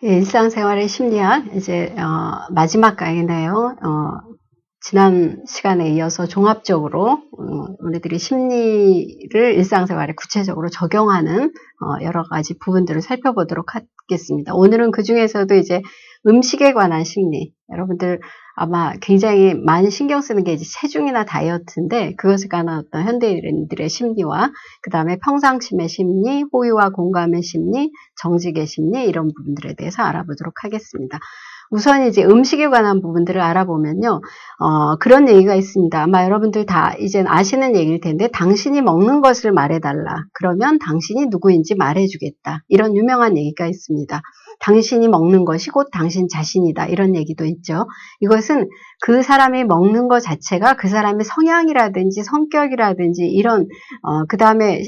예, 일상생활의 심리학, 이제, 마지막 강의네요. 지난 시간에 이어서 종합적으로, 우리들이 심리를 일상생활에 구체적으로 적용하는, 여러 가지 부분들을 살펴보도록 하겠습니다. 오늘은 그 중에서도 이제 음식에 관한 심리, 여러분들 아마 굉장히 많이 신경 쓰는 게 이제 체중이나 다이어트인데, 그것에 관한 어떤 현대인들의 심리와, 그 다음에 평상심의 심리, 호의와 공감의 심리, 정직의 심리, 이런 부분들에 대해서 알아보도록 하겠습니다. 우선 이제 음식에 관한 부분들을 알아보면요, 그런 얘기가 있습니다. 아마 여러분들 다 이젠 아시는 얘기일 텐데, 당신이 먹는 것을 말해달라. 그러면 당신이 누구인지 말해주겠다. 이런 유명한 얘기가 있습니다. 당신이 먹는 것이 곧 당신 자신이다. 이런 얘기도 있죠. 이것은 그 사람이 먹는 것 자체가 그 사람의 성향이라든지 성격이라든지 이런, 그 다음에,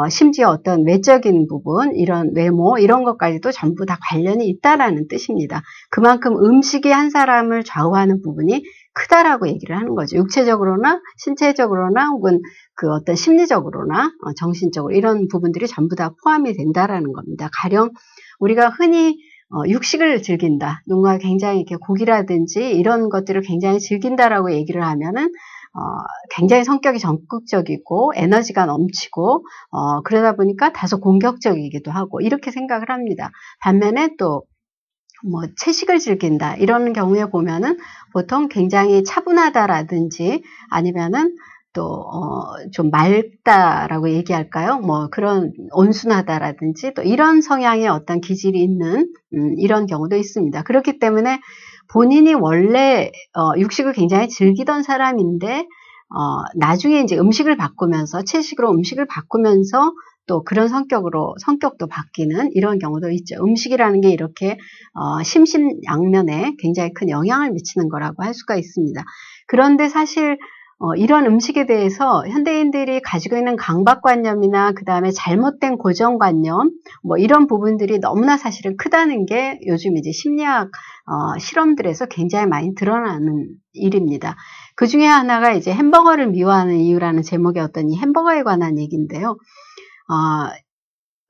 심지어 어떤 외적인 부분, 이런 외모, 이런 것까지도 전부 다 관련이 있다라는 뜻입니다. 그만큼 음식이 한 사람을 좌우하는 부분이 크다라고 얘기를 하는 거죠. 육체적으로나 신체적으로나 혹은 그 어떤 심리적으로나 정신적으로 이런 부분들이 전부 다 포함이 된다라는 겁니다. 가령 우리가 흔히 육식을 즐긴다. 누군가 굉장히 이렇게 고기라든지 이런 것들을 굉장히 즐긴다라고 얘기를 하면은 굉장히 성격이 적극적이고 에너지가 넘치고 그러다 보니까 다소 공격적이기도 하고 이렇게 생각을 합니다. 반면에 또 채식을 즐긴다 이런 경우에 보면은 보통 굉장히 차분하다라든지 아니면은 또 좀 맑다라고 얘기할까요? 그런 온순하다라든지 또 이런 성향의 어떤 기질이 있는 이런 경우도 있습니다. 그렇기 때문에 본인이 원래 육식을 굉장히 즐기던 사람인데 나중에 이제 음식을 바꾸면서 채식으로 음식을 바꾸면서 또 그런 성격도 바뀌는 이런 경우도 있죠. 음식이라는 게 이렇게 심신양면에 굉장히 큰 영향을 미치는 거라고 할 수가 있습니다. 그런데 사실 이런 음식에 대해서 현대인들이 가지고 있는 강박관념이나 그 다음에 잘못된 고정관념 이런 부분들이 너무나 사실은 크다는 게 요즘 이제 심리학 실험들에서 굉장히 많이 드러나는 일입니다. 그 중에 하나가 이제 햄버거를 미워하는 이유라는 제목의 어떤 이 햄버거에 관한 얘기인데요.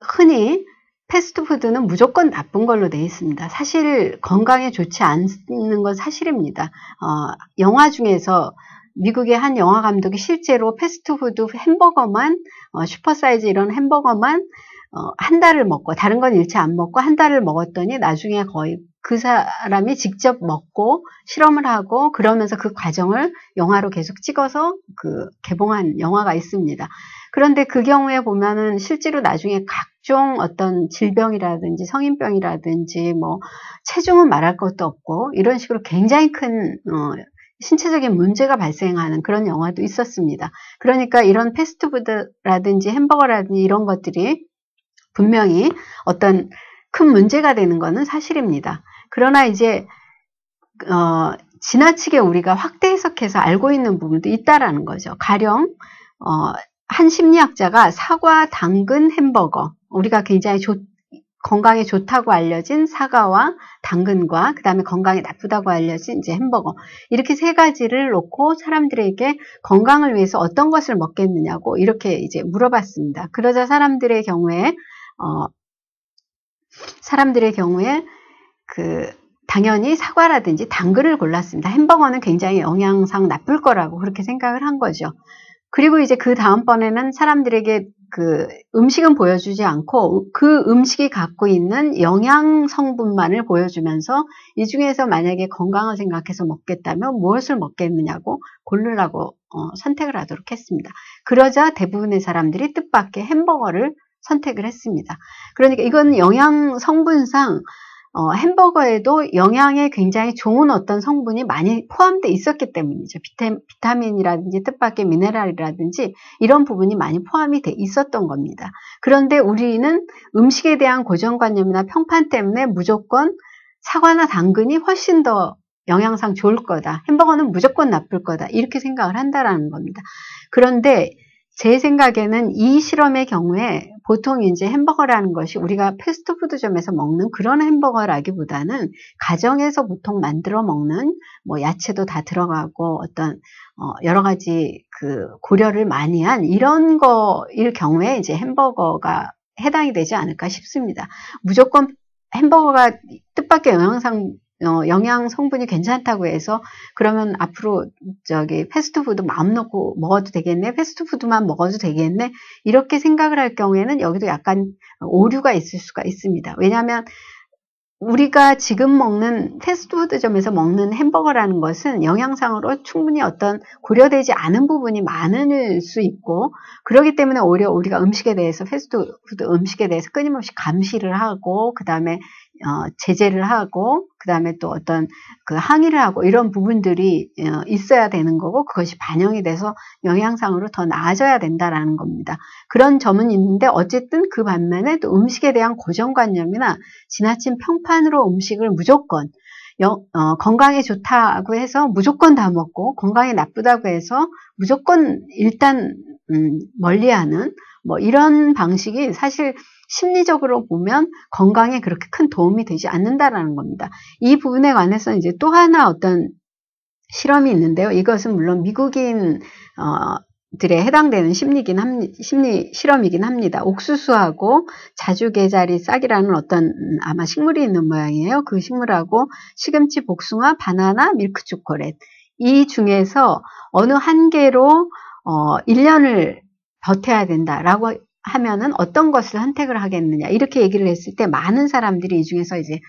흔히 패스트푸드는 무조건 나쁜 걸로 되어 있습니다. 사실 건강에 좋지 않는 건 사실입니다. 영화 중에서 미국의 한 영화 감독이 실제로 패스트푸드 햄버거만 슈퍼사이즈 이런 햄버거만 한 달을 먹고 다른 건 일체 안 먹고 한 달을 먹었더니 나중에 거의 그 사람이 직접 먹고 실험을 하고 그러면서 그 과정을 영화로 계속 찍어서 개봉한 영화가 있습니다. 그런데 그 경우에 보면은 실제로 나중에 각종 어떤 질병이라든지 성인병이라든지 체중은 말할 것도 없고 이런 식으로 굉장히 큰 신체적인 문제가 발생하는 그런 영화도 있었습니다. 그러니까 이런 패스트푸드라든지 햄버거라든지 이런 것들이 분명히 어떤 큰 문제가 되는 것은 사실입니다. 그러나 이제 지나치게 우리가 확대 해석해서 알고 있는 부분도 있다라는 거죠. 가령 한 심리학자가 사과, 당근, 햄버거, 우리가 굉장히 건강에 좋다고 알려진 사과와 당근과 그 다음에 건강에 나쁘다고 알려진 이제 햄버거 이렇게 세 가지를 놓고 사람들에게 건강을 위해서 어떤 것을 먹겠느냐고 이렇게 이제 물어봤습니다. 그러자 사람들의 경우에 당연히 사과라든지 당근을 골랐습니다. 햄버거는 굉장히 영양상 나쁠 거라고 그렇게 생각을 한 거죠. 그리고 이제 그 다음번에는 사람들에게 음식은 보여주지 않고 그 음식이 갖고 있는 영양 성분만을 보여주면서 이 중에서 만약에 건강을 생각해서 먹겠다면 무엇을 먹겠느냐고 고르라고 선택을 하도록 했습니다. 그러자 대부분의 사람들이 뜻밖의 햄버거를 선택을 했습니다. 그러니까 이건 영양 성분상 햄버거에도 영양에 굉장히 좋은 어떤 성분이 많이 포함되어 있었기 때문이죠. 비타민이라든지 뜻밖의 미네랄이라든지 이런 부분이 많이 포함이 돼 있었던 겁니다. 그런데 우리는 음식에 대한 고정관념이나 평판 때문에 무조건 사과나 당근이 훨씬 더 영양상 좋을 거다. 햄버거는 무조건 나쁠 거다. 이렇게 생각을 한다라는 겁니다. 그런데 제 생각에는 이 실험의 경우에 보통 이제 햄버거라는 것이 우리가 패스트푸드점에서 먹는 그런 햄버거라기보다는 가정에서 보통 만들어 먹는 야채도 다 들어가고 어떤 여러 가지 고려를 많이 한 이런 거일 경우에 이제 햄버거가 해당이 되지 않을까 싶습니다. 무조건 햄버거가 뜻밖의 영양 성분이 괜찮다고 해서 그러면 앞으로 패스트푸드 마음 놓고 먹어도 되겠네, 패스트푸드만 먹어도 되겠네, 이렇게 생각을 할 경우에는 여기도 약간 오류가 있을 수가 있습니다. 왜냐하면 우리가 지금 먹는 패스트푸드점에서 먹는 햄버거라는 것은 영양상으로 충분히 어떤 고려되지 않은 부분이 많을 수 있고, 그렇기 때문에 오히려 우리가 음식에 대해서, 패스트푸드 음식에 대해서 끊임없이 감시를 하고, 그 다음에 제재를 하고, 그 다음에 또 어떤 그 항의를 하고, 이런 부분들이 있어야 되는 거고, 그것이 반영이 돼서 영양상으로 더 나아져야 된다라는 겁니다. 그런 점은 있는데, 어쨌든 그 반면에 또 음식에 대한 고정관념이나 지나친 평판으로 음식을 무조건 건강에 좋다고 해서 무조건 다 먹고, 건강에 나쁘다고 해서 무조건 일단 멀리하는 뭐 이런 방식이 사실 심리적으로 보면 건강에 그렇게 큰 도움이 되지 않는다라는 겁니다. 이 부분에 관해서 이제 또 하나 어떤 실험이 있는데요. 이것은 물론 미국인 들에 해당되는 심리 실험이긴 합니다. 옥수수하고 자주게자리 싹이라는 어떤 아마 식물이 있는 모양이에요. 그 식물하고 시금치, 복숭아, 바나나, 밀크 초콜릿, 이 중에서 어느 한 개로 1년을 버텨야 된다라고 하면은 어떤 것을 선택을 하겠느냐, 이렇게 얘기를 했을 때 많은 사람들이 이 중에서 이제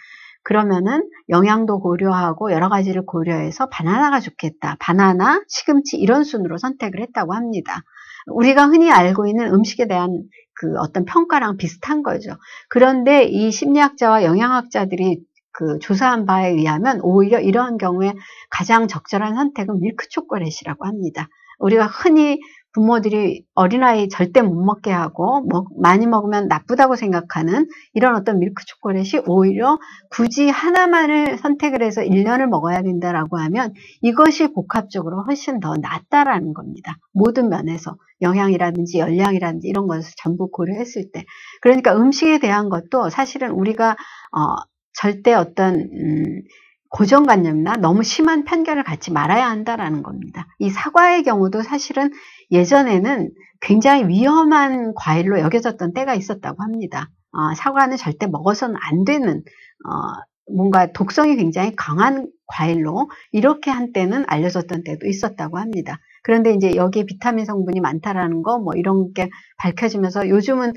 그러면은 영양도 고려하고 여러 가지를 고려해서 바나나가 좋겠다, 바나나, 시금치 이런 순으로 선택을 했다고 합니다. 우리가 흔히 알고 있는 음식에 대한 그 어떤 평가랑 비슷한 거죠. 그런데 이 심리학자와 영양학자들이 그 조사한 바에 의하면 오히려 이런 경우에 가장 적절한 선택은 밀크 초콜릿이라고 합니다. 우리가 흔히 부모들이 어린아이 절대 못 먹게 하고 많이 먹으면 나쁘다고 생각하는 이런 어떤 밀크 초콜릿이 오히려 굳이 하나만을 선택을 해서 1년을 먹어야 된다라고 하면 이것이 복합적으로 훨씬 더 낫다라는 겁니다. 모든 면에서 영양이라든지 열량이라든지 이런 것을 전부 고려했을 때. 그러니까 음식에 대한 것도 사실은 우리가 절대 어떤 고정관념이나 너무 심한 편견을 갖지 말아야 한다라는 겁니다. 이 사과의 경우도 사실은 예전에는 굉장히 위험한 과일로 여겨졌던 때가 있었다고 합니다. 사과는 절대 먹어서는 안 되는 뭔가 독성이 굉장히 강한 과일로 이렇게 한때는 알려졌던 때도 있었다고 합니다. 그런데 이제 여기에 비타민 성분이 많다라는 거 뭐 이런 게 밝혀지면서 요즘은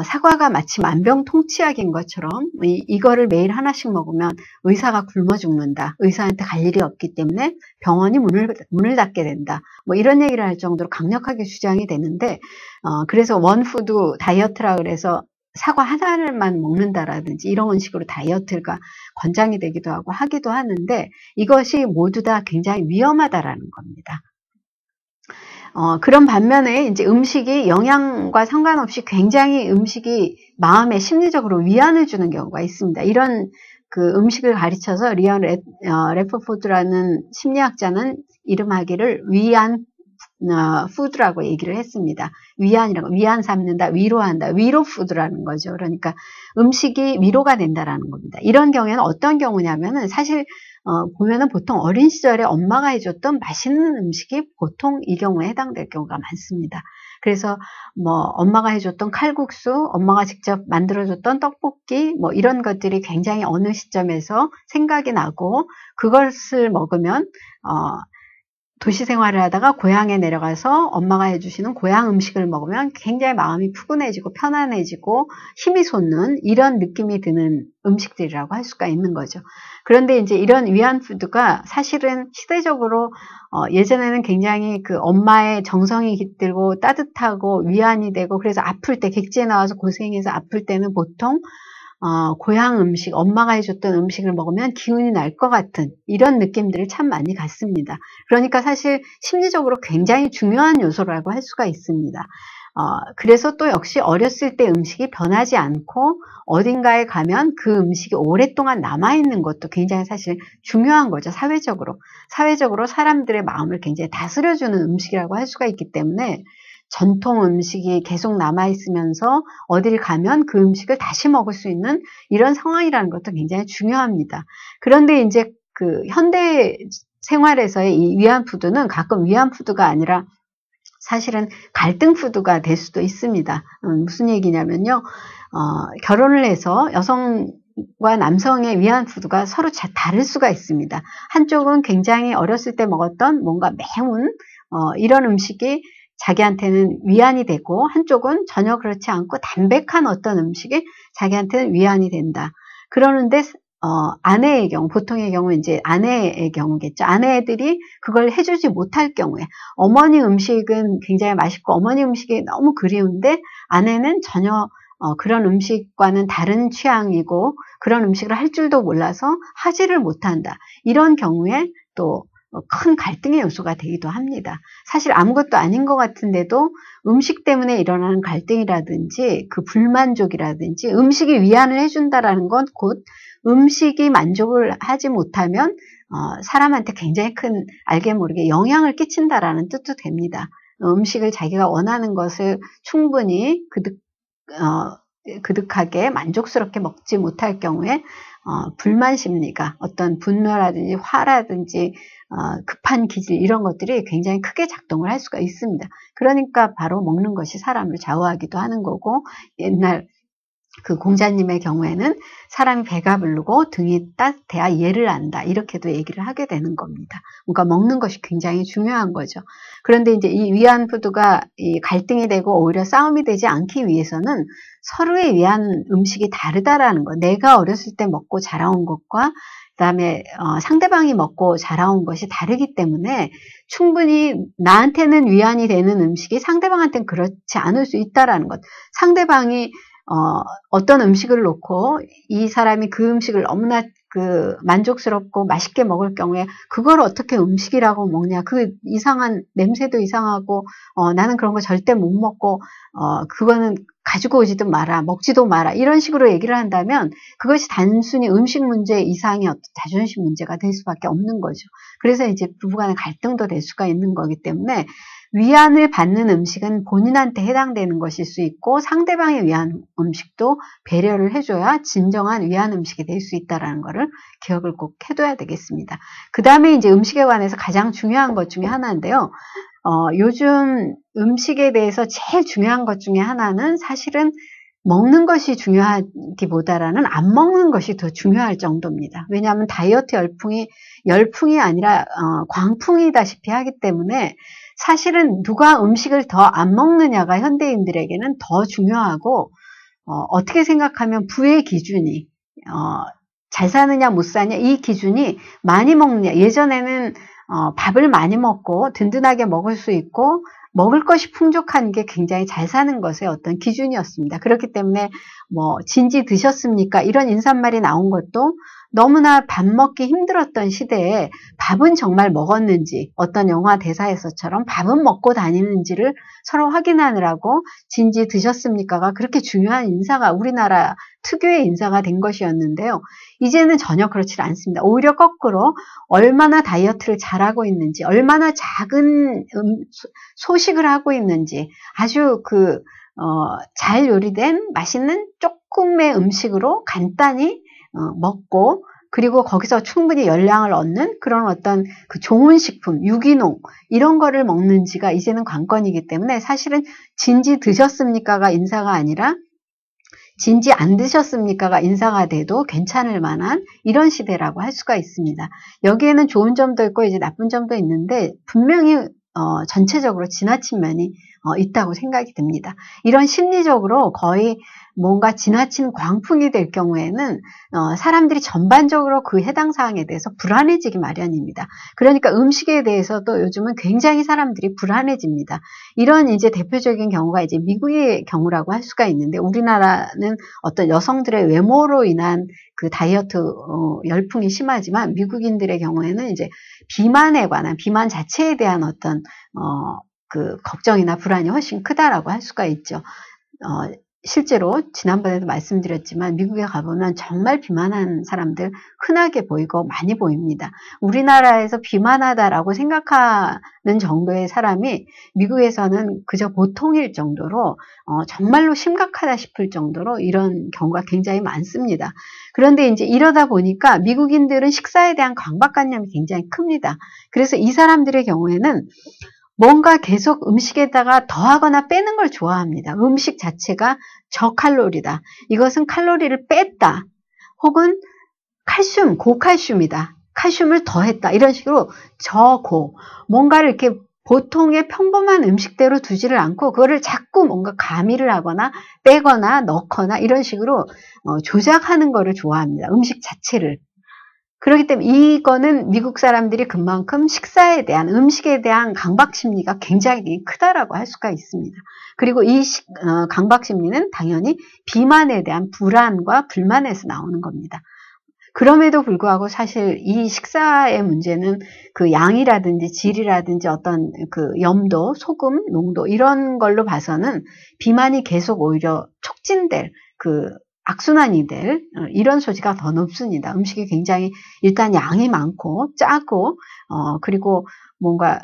사과가 마치 만병통치약인 것처럼 이거를 매일 하나씩 먹으면 의사가 굶어 죽는다, 의사한테 갈 일이 없기 때문에 병원이 문을 닫게 된다, 뭐 이런 얘기를 할 정도로 강력하게 주장이 되는데, 그래서 원푸드 다이어트라 그래서 사과 하나만 먹는다라든지 이런 식으로 다이어트가 권장이 되기도 하고 하기도 하는데, 이것이 모두 다 굉장히 위험하다라는 겁니다. 그런 반면에 이제 음식이 영양과 상관없이 굉장히 음식이 마음에 심리적으로 위안을 주는 경우가 있습니다. 이런 그 음식을 가르쳐서 리언 레퍼포드라는 심리학자는 이름하기를 위안 푸드라고 얘기를 했습니다. 위안 삼는다, 위로한다, 위로 푸드라는 거죠. 그러니까 음식이 위로가 된다라는 겁니다. 이런 경우에는 어떤 경우냐면은 사실 보면은 보통 어린 시절에 엄마가 해줬던 맛있는 음식이 보통 이 경우에 해당될 경우가 많습니다. 그래서 뭐 엄마가 해줬던 칼국수, 엄마가 직접 만들어줬던 떡볶이 뭐 이런 것들이 굉장히 어느 시점에서 생각이 나고, 그것을 먹으면 도시 생활을 하다가 고향에 내려가서 엄마가 해주시는 고향 음식을 먹으면 굉장히 마음이 푸근해지고 편안해지고 힘이 솟는 이런 느낌이 드는 음식들이라고 할 수가 있는 거죠. 그런데 이제 이런 위안 푸드가 사실은 시대적으로 예전에는 굉장히 그 엄마의 정성이 깃들고 따뜻하고 위안이 되고, 그래서 아플 때 객지에 나와서 고생해서 아플 때는 보통 고향 음식, 엄마가 해줬던 음식을 먹으면 기운이 날 것 같은 이런 느낌들을 참 많이 갖습니다. 그러니까 사실 심리적으로 굉장히 중요한 요소라고 할 수가 있습니다. 그래서 또 역시 어렸을 때 음식이 변하지 않고 어딘가에 가면 그 음식이 오랫동안 남아있는 것도 굉장히 사실 중요한 거죠. 사회적으로 사람들의 마음을 굉장히 다스려주는 음식이라고 할 수가 있기 때문에 전통 음식이 계속 남아있으면서 어딜 가면 그 음식을 다시 먹을 수 있는 이런 상황이라는 것도 굉장히 중요합니다. 그런데 이제 그 현대 생활에서의 이 위안 푸드는 가끔 위안 푸드가 아니라 사실은 갈등 푸드가 될 수도 있습니다. 무슨 얘기냐면요. 결혼을 해서 여성과 남성의 위안푸드가 서로 다를 수가 있습니다. 한쪽은 굉장히 어렸을 때 먹었던 뭔가 매운 이런 음식이 자기한테는 위안이 되고, 한쪽은 전혀 그렇지 않고 담백한 어떤 음식이 자기한테는 위안이 된다. 그러는데 아내의 경우, 보통의 경우 이제 아내의 경우겠죠. 아내들이 그걸 해주지 못할 경우에, 어머니 음식은 굉장히 맛있고 어머니 음식이 너무 그리운데 아내는 전혀 그런 음식과는 다른 취향이고 그런 음식을 할 줄도 몰라서 하지를 못한다. 이런 경우에 또 큰 갈등의 요소가 되기도 합니다. 사실 아무것도 아닌 것 같은데도 음식 때문에 일어나는 갈등이라든지 그 불만족이라든지, 음식이 위안을 해준다라는 건 곧 음식이 만족을 하지 못하면 사람한테 굉장히 큰, 알게 모르게 영향을 끼친다라는 뜻도 됩니다. 음식을 자기가 원하는 것을 충분히 그득하게 만족스럽게 먹지 못할 경우에 불만 심리가, 어떤 분노라든지 화라든지 급한 기질, 이런 것들이 굉장히 크게 작동을 할 수가 있습니다. 그러니까 바로 먹는 것이 사람을 좌우하기도 하는 거고, 옛날 그 공자님의 경우에는 사람이 배가 부르고 등이 따뜻해야 예를 안다, 이렇게도 얘기를 하게 되는 겁니다. 그러니까 먹는 것이 굉장히 중요한 거죠. 그런데 이제 이 위안푸드가 이 갈등이 되고 오히려 싸움이 되지 않기 위해서는 서로의 위안 음식이 다르다라는 거, 내가 어렸을 때 먹고 자라온 것과 그다음에 상대방이 먹고 자라온 것이 다르기 때문에 충분히 나한테는 위안이 되는 음식이 상대방한테는 그렇지 않을 수 있다라는 것. 상대방이 어떤 음식을 놓고 이 사람이 그 음식을 너무나 만족스럽고 맛있게 먹을 경우에 그걸 어떻게 음식이라고 먹냐, 그 이상한 냄새도 이상하고 나는 그런 거 절대 못 먹고 그거는 가지고 오지도 마라, 먹지도 마라, 이런 식으로 얘기를 한다면 그것이 단순히 음식 문제 이상의 어떤 자존심 문제가 될 수밖에 없는 거죠. 그래서 이제 부부간의 갈등도 될 수가 있는 거기 때문에 위안을 받는 음식은 본인한테 해당되는 것일 수 있고, 상대방의 위안 음식도 배려를 해줘야 진정한 위안 음식이 될 수 있다는 것을 기억을 꼭 해둬야 되겠습니다. 그 다음에 이제 음식에 관해서 가장 중요한 것 중에 하나인데요. 요즘 음식에 대해서 제일 중요한 것 중에 하나는 사실은 먹는 것이 중요하기보다는 안 먹는 것이 더 중요할 정도입니다. 왜냐하면 다이어트 열풍이 아니라 광풍이다시피 하기 때문에 사실은 누가 음식을 더 안 먹느냐가 현대인들에게는 더 중요하고, 어떻게 생각하면 부의 기준이 잘 사느냐 못 사느냐, 이 기준이 많이 먹느냐, 예전에는 밥을 많이 먹고 든든하게 먹을 수 있고 먹을 것이 풍족한 게 굉장히 잘 사는 것의 어떤 기준이었습니다. 그렇기 때문에 진지 드셨습니까? 이런 인사말이 나온 것도 너무나 밥 먹기 힘들었던 시대에 밥은 정말 먹었는지, 어떤 영화 대사에서처럼 밥은 먹고 다니는지를 서로 확인하느라고 진지 드셨습니까가 그렇게 중요한 인사가, 우리나라 특유의 인사가 된 것이었는데요. 이제는 전혀 그렇지 않습니다. 오히려 거꾸로 얼마나 다이어트를 잘하고 있는지, 얼마나 작은 소식을 하고 있는지, 아주 잘 요리된 맛있는 조금의 음식으로 간단히 먹고, 그리고 거기서 충분히 열량을 얻는 그런 어떤 좋은 식품, 유기농, 이런 거를 먹는지가 이제는 관건이기 때문에 사실은 진지 드셨습니까가 인사가 아니라 진지 안 드셨습니까가 인사가 돼도 괜찮을 만한 이런 시대라고 할 수가 있습니다. 여기에는 좋은 점도 있고 이제 나쁜 점도 있는데, 분명히 전체적으로 지나친 면이 있다고 생각이 듭니다. 이런 심리적으로 거의 뭔가 지나친 광풍이 될 경우에는 사람들이 전반적으로 그 해당 사항에 대해서 불안해지기 마련입니다. 그러니까 음식에 대해서도 요즘은 굉장히 사람들이 불안해집니다. 이런 이제 대표적인 경우가 이제 미국의 경우라고 할 수가 있는데, 우리나라는 어떤 여성들의 외모로 인한 그 다이어트 열풍이 심하지만 미국인들의 경우에는 이제 비만에 관한, 비만 자체에 대한 어떤 걱정이나 불안이 훨씬 크다라고 할 수가 있죠. 실제로 지난번에도 말씀드렸지만 미국에 가보면 정말 비만한 사람들 흔하게 보이고 많이 보입니다. 우리나라에서 비만하다라고 생각하는 정도의 사람이 미국에서는 그저 보통일 정도로 정말로 심각하다 싶을 정도로 이런 경우가 굉장히 많습니다. 그런데 이제 이러다 보니까 미국인들은 식사에 대한 강박관념이 굉장히 큽니다. 그래서 이 사람들의 경우에는 뭔가 계속 음식에다가 더하거나 빼는 걸 좋아합니다. 음식 자체가 저칼로리다, 이것은 칼로리를 뺐다, 혹은 칼슘, 고칼슘이다. 칼슘을 더했다. 이런 식으로 저고, 뭔가를 이렇게 보통의 평범한 음식대로 두지를 않고 그거를 자꾸 뭔가 가미를 하거나 빼거나 넣거나 이런 식으로 조작하는 거를 좋아합니다. 음식 자체를. 그렇기 때문에 이거는 미국 사람들이 그만큼 식사에 대한, 음식에 대한 강박 심리가 굉장히 크다라고 할 수가 있습니다. 그리고 이 강박 심리는 당연히 비만에 대한 불안과 불만에서 나오는 겁니다. 그럼에도 불구하고 사실 이 식사의 문제는 그 양이라든지 질이라든지 어떤 그 염도, 소금, 농도 이런 걸로 봐서는 비만이 계속 오히려 촉진될 그 악순환이 될 이런 소지가 더 높습니다. 음식이 굉장히 일단 양이 많고 짜고 그리고 뭔가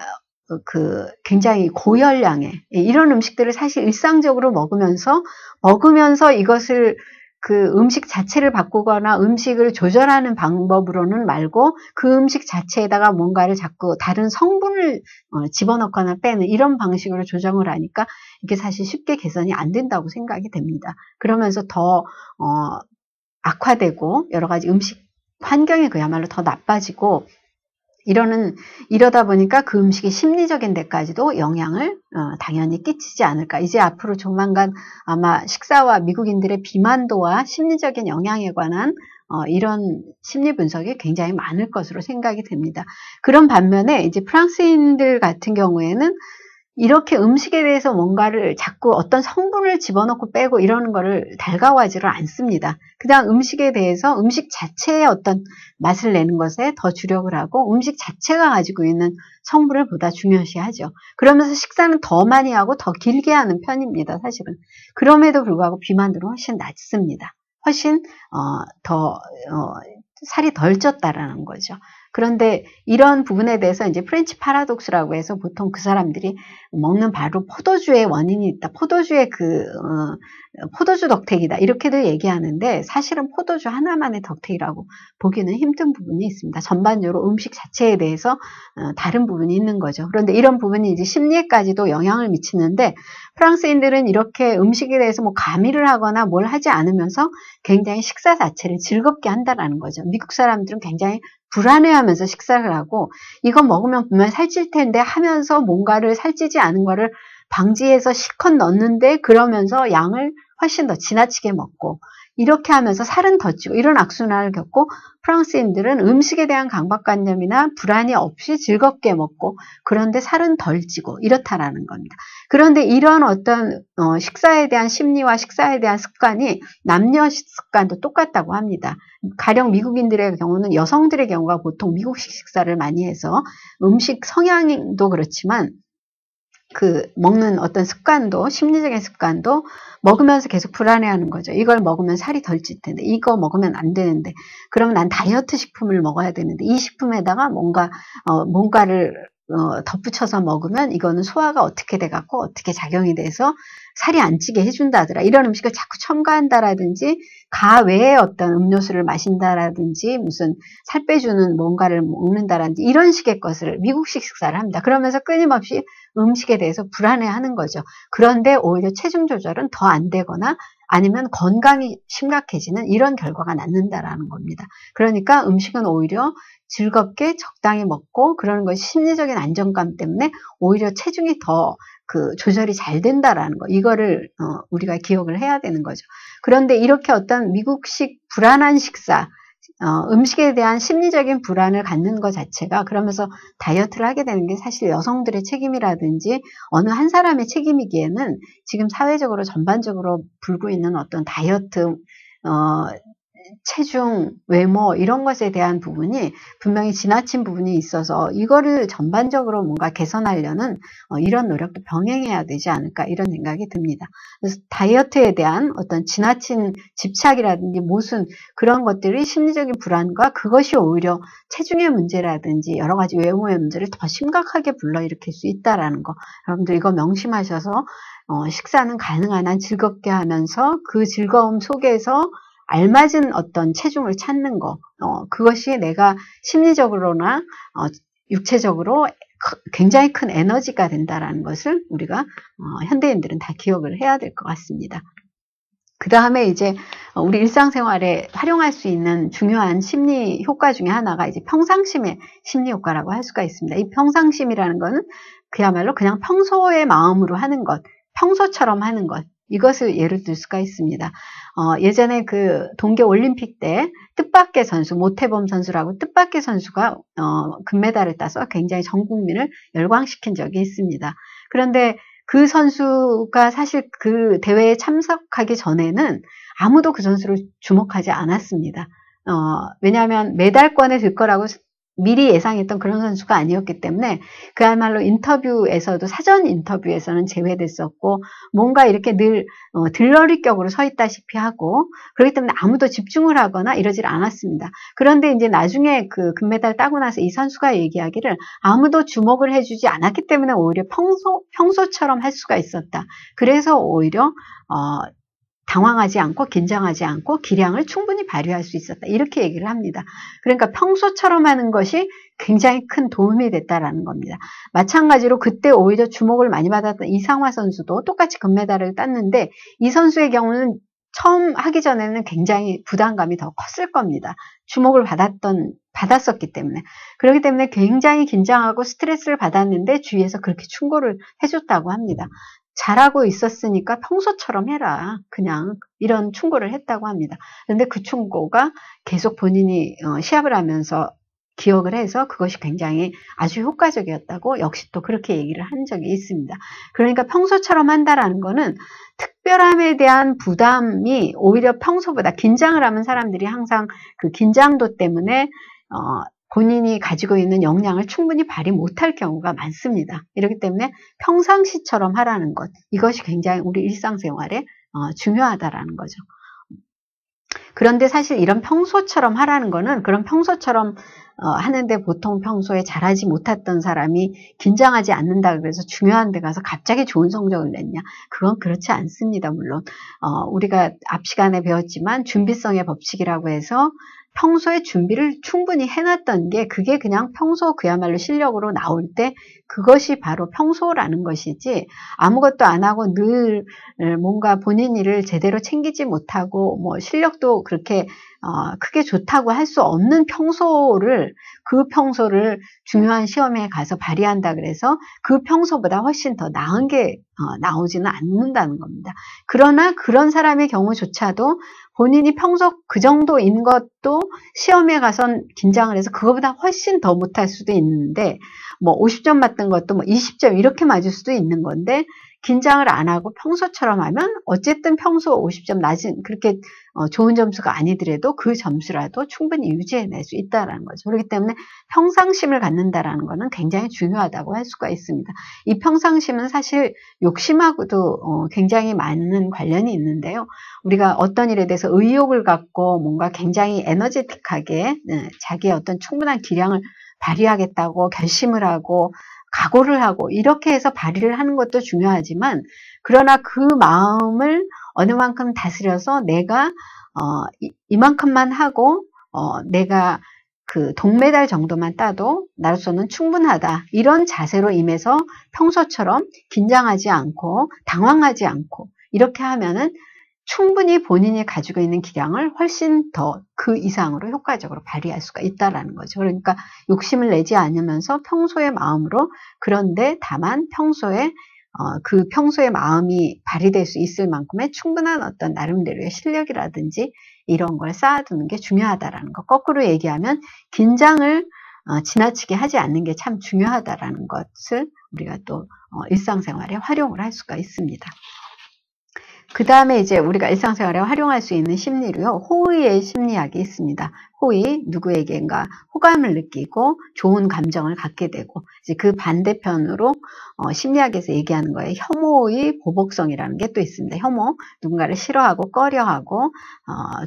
그 굉장히 고열량의 이런 음식들을 사실 일상적으로 먹으면서 이것을 그 음식 자체를 바꾸거나 음식을 조절하는 방법으로는 말고 그 음식 자체에다가 뭔가를 자꾸 다른 성분을 집어넣거나 빼는 이런 방식으로 조정을 하니까 이게 사실 쉽게 개선이 안 된다고 생각이 됩니다. 그러면서 더 악화되고 여러 가지 음식 환경이 그야말로 더 나빠지고 이러다 보니까 그 음식이 심리적인 데까지도 영향을 당연히 끼치지 않을까. 이제 앞으로 조만간 아마 식사와 미국인들의 비만도와 심리적인 영향에 관한 이런 심리 분석이 굉장히 많을 것으로 생각이 됩니다. 그런 반면에 이제 프랑스인들 같은 경우에는 이렇게 음식에 대해서 뭔가를 자꾸 어떤 성분을 집어넣고 빼고 이러는 거를 달가워하지를 않습니다. 그냥 음식에 대해서 음식 자체의 어떤 맛을 내는 것에 더 주력을 하고 음식 자체가 가지고 있는 성분을 보다 중요시하죠. 그러면서 식사는 더 많이 하고 더 길게 하는 편입니다. 사실은. 그럼에도 불구하고 비만도는 훨씬 낮습니다. 훨씬 더 살이 덜 쪘다라는 거죠. 그런데 이런 부분에 대해서 이제 프렌치 파라독스라고 해서 보통 그 사람들이 먹는 바로 포도주의 원인이 있다. 포도주의 포도주 덕택이다. 이렇게도 얘기하는데 사실은 포도주 하나만의 덕택이라고 보기는 힘든 부분이 있습니다. 전반적으로 음식 자체에 대해서 다른 부분이 있는 거죠. 그런데 이런 부분이 이제 심리에까지도 영향을 미치는데 프랑스인들은 이렇게 음식에 대해서 뭐 가미를 하거나 뭘 하지 않으면서 굉장히 식사 자체를 즐겁게 한다라는 거죠. 미국 사람들은 굉장히 불안해하면서 식사를 하고 이거 먹으면 분명 살찔 텐데 하면서 뭔가를 살찌지 않은 거를 방지해서 실컷 넣는데 그러면서 양을 훨씬 더 지나치게 먹고 이렇게 하면서 살은 더 찌고 이런 악순환을 겪고 프랑스인들은 음식에 대한 강박관념이나 불안이 없이 즐겁게 먹고 그런데 살은 덜 찌고 이렇다라는 겁니다. 그런데 이런 어떤 식사에 대한 심리와 식사에 대한 습관이 남녀 습관도 똑같다고 합니다. 가령 미국인들의 경우는 여성들의 경우가 보통 미국식 식사를 많이 해서 음식 성향도 그렇지만 그 먹는 어떤 습관도 심리적인 습관도 먹으면서 계속 불안해하는 거죠. 이걸 먹으면 살이 덜 찔 텐데 이거 먹으면 안 되는데 그러면 난 다이어트 식품을 먹어야 되는데 이 식품에다가 뭔가를 덧붙여서 먹으면 이거는 소화가 어떻게 돼갖고 어떻게 작용이 돼서 살이 안 찌게 해준다더라. 이런 음식을 자꾸 첨가한다라든지 가 외에 어떤 음료수를 마신다라든지 무슨 살 빼주는 뭔가를 먹는다라든지 이런 식의 것을 미국식 식사를 합니다. 그러면서 끊임없이 음식에 대해서 불안해하는 거죠. 그런데 오히려 체중 조절은 더 안 되거나 아니면 건강이 심각해지는 이런 결과가 낳는다라는 겁니다. 그러니까 음식은 오히려 즐겁게 적당히 먹고 그러는 것이 심리적인 안정감 때문에 오히려 체중이 더 그 조절이 잘 된다라는 거 이거를 우리가 기억을 해야 되는 거죠. 그런데 이렇게 어떤 미국식 불안한 식사 음식에 대한 심리적인 불안을 갖는 것 자체가 그러면서 다이어트를 하게 되는 게 사실 여성들의 책임이라든지 어느 한 사람의 책임이기에는 지금 사회적으로 전반적으로 불고 있는 어떤 다이어트 체중, 외모 이런 것에 대한 부분이 분명히 지나친 부분이 있어서 이거를 전반적으로 뭔가 개선하려는 이런 노력도 병행해야 되지 않을까 이런 생각이 듭니다. 그래서 다이어트에 대한 어떤 지나친 집착이라든지 무슨 그런 것들이 심리적인 불안과 그것이 오히려 체중의 문제라든지 여러 가지 외모의 문제를 더 심각하게 불러일으킬 수 있다라는 거 여러분들 이거 명심하셔서 식사는 가능한 한 즐겁게 하면서 그 즐거움 속에서 알맞은 어떤 체중을 찾는 거, 그것이 내가 심리적으로나 육체적으로 굉장히 큰 에너지가 된다라는 것을 우리가 현대인들은 다 기억을 해야 될 것 같습니다. 그 다음에 이제 우리 일상생활에 활용할 수 있는 중요한 심리 효과 중에 하나가 이제 평상심의 심리 효과라고 할 수가 있습니다. 이 평상심이라는 거는 그야말로 그냥 평소의 마음으로 하는 것, 평소처럼 하는 것, 이것을 예를 들 수가 있습니다. 예전에 그 동계올림픽 때 뜻밖의 선수, 모태범 선수라고 뜻밖의 선수가 금메달을 따서 굉장히 전 국민을 열광시킨 적이 있습니다. 그런데 그 선수가 사실 그 대회에 참석하기 전에는 아무도 그 선수를 주목하지 않았습니다. 왜냐하면 메달권에 들 거라고 미리 예상했던 그런 선수가 아니었기 때문에 그야말로 인터뷰에서도 사전 인터뷰에서는 제외됐었고 뭔가 이렇게 늘 들러리격으로 서 있다시피 하고 그렇기 때문에 아무도 집중을 하거나 이러질 않았습니다. 그런데 이제 나중에 그 금메달 따고 나서 이 선수가 얘기하기를 아무도 주목을 해주지 않았기 때문에 오히려 평소처럼 할 수가 있었다. 그래서 오히려 당황하지 않고 긴장하지 않고 기량을 충분히 발휘할 수 있었다. 이렇게 얘기를 합니다. 그러니까 평소처럼 하는 것이 굉장히 큰 도움이 됐다라는 겁니다. 마찬가지로 그때 오히려 주목을 많이 받았던 이상화 선수도 똑같이 금메달을 땄는데 이 선수의 경우는 처음 하기 전에는 굉장히 부담감이 더 컸을 겁니다. 주목을 받았었기 때문에. 그렇기 때문에 굉장히 긴장하고 스트레스를 받았는데 주위에서 그렇게 충고를 해줬다고 합니다. 잘하고 있었으니까 평소처럼 해라. 그냥 이런 충고를 했다고 합니다. 그런데 그 충고가 계속 본인이 시합을 하면서 기억을 해서 그것이 굉장히 아주 효과적이었다고 역시 또 그렇게 얘기를 한 적이 있습니다. 그러니까 평소처럼 한다라는 거는 특별함에 대한 부담이 오히려 평소보다 긴장을 하면 사람들이 항상 그 긴장도 때문에 본인이 가지고 있는 역량을 충분히 발휘 못할 경우가 많습니다. 이렇기 때문에 평상시처럼 하라는 것, 이것이 굉장히 우리 일상생활에 중요하다라는 거죠. 그런데 사실 이런 평소처럼 하라는 거는 그런 평소처럼 하는데 보통 평소에 잘하지 못했던 사람이 긴장하지 않는다 그래서 중요한 데 가서 갑자기 좋은 성적을 냈냐? 그건 그렇지 않습니다. 물론 우리가 앞 시간에 배웠지만 준비성의 법칙이라고 해서 평소에 준비를 충분히 해놨던 게 그게 그냥 평소 그야말로 실력으로 나올 때 그것이 바로 평소라는 것이지 아무것도 안 하고 늘 뭔가 본인 일을 제대로 챙기지 못하고 뭐 실력도 그렇게 크게 좋다고 할 수 없는 그 평소를 중요한 시험에 가서 발휘한다 그래서 그 평소보다 훨씬 더 나은 게 나오지는 않는다는 겁니다. 그러나 그런 사람의 경우조차도 본인이 평소 그 정도인 것도 시험에 가선 긴장을 해서 그거보다 훨씬 더 못할 수도 있는데 뭐 50점 맞던 것도 뭐 20점 이렇게 맞을 수도 있는 건데 긴장을 안 하고 평소처럼 하면 어쨌든 평소 50점 낮은 그렇게 좋은 점수가 아니더라도 그 점수라도 충분히 유지해낼 수 있다는 거죠. 그렇기 때문에 평상심을 갖는다라는 것은 굉장히 중요하다고 할 수가 있습니다. 이 평상심은 사실 욕심하고도 굉장히 많은 관련이 있는데요. 우리가 어떤 일에 대해서 의욕을 갖고 뭔가 굉장히 에너제틱하게 자기의 어떤 충분한 기량을 발휘하겠다고 결심을 하고 각오를 하고 이렇게 해서 발휘를 하는 것도 중요하지만 그러나 그 마음을 어느 만큼 다스려서 내가 이만큼만 하고 내가 그 동메달 정도만 따도 나로서는 충분하다. 이런 자세로 임해서 평소처럼 긴장하지 않고 당황하지 않고 이렇게 하면은 충분히 본인이 가지고 있는 기량을 훨씬 더 그 이상으로 효과적으로 발휘할 수가 있다라는 거죠. 그러니까 욕심을 내지 않으면서 평소의 마음으로 그런데 다만 평소에 그 평소의 마음이 발휘될 수 있을 만큼의 충분한 어떤 나름대로의 실력이라든지 이런 걸 쌓아두는 게 중요하다라는 거. 거꾸로 얘기하면 긴장을 지나치게 하지 않는 게 참 중요하다라는 것을 우리가 또 일상생활에 활용을 할 수가 있습니다. 그 다음에 이제 우리가 일상생활에 활용할 수 있는 심리로요. 호의의 심리학이 있습니다. 호의, 누구에게인가 호감을 느끼고 좋은 감정을 갖게 되고 이제 그 반대편으로 심리학에서 얘기하는 거예요. 혐오의 보복성이라는 게 또 있습니다. 혐오, 누군가를 싫어하고 꺼려하고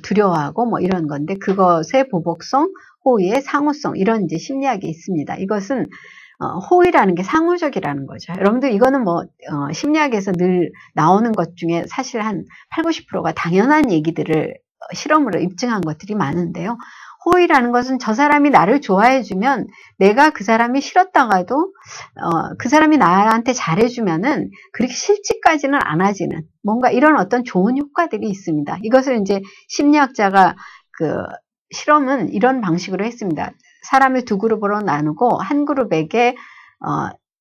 두려워하고 뭐 이런 건데 그것의 보복성, 호의의 상호성 이런 이제 심리학이 있습니다. 이것은 호의라는 게 상호적이라는 거죠. 여러분들 이거는 뭐 심리학에서 늘 나오는 것 중에 사실 한 80, 90%가 당연한 얘기들을 실험으로 입증한 것들이 많은데요. 호의라는 것은 저 사람이 나를 좋아해주면 내가 그 사람이 싫었다가도 그 사람이 나한테 잘해주면은 그렇게 싫지까지는 않아지는 뭔가 이런 어떤 좋은 효과들이 있습니다. 이것을 이제 심리학자가 그 실험은 이런 방식으로 했습니다. 사람을 두 그룹으로 나누고 한 그룹에게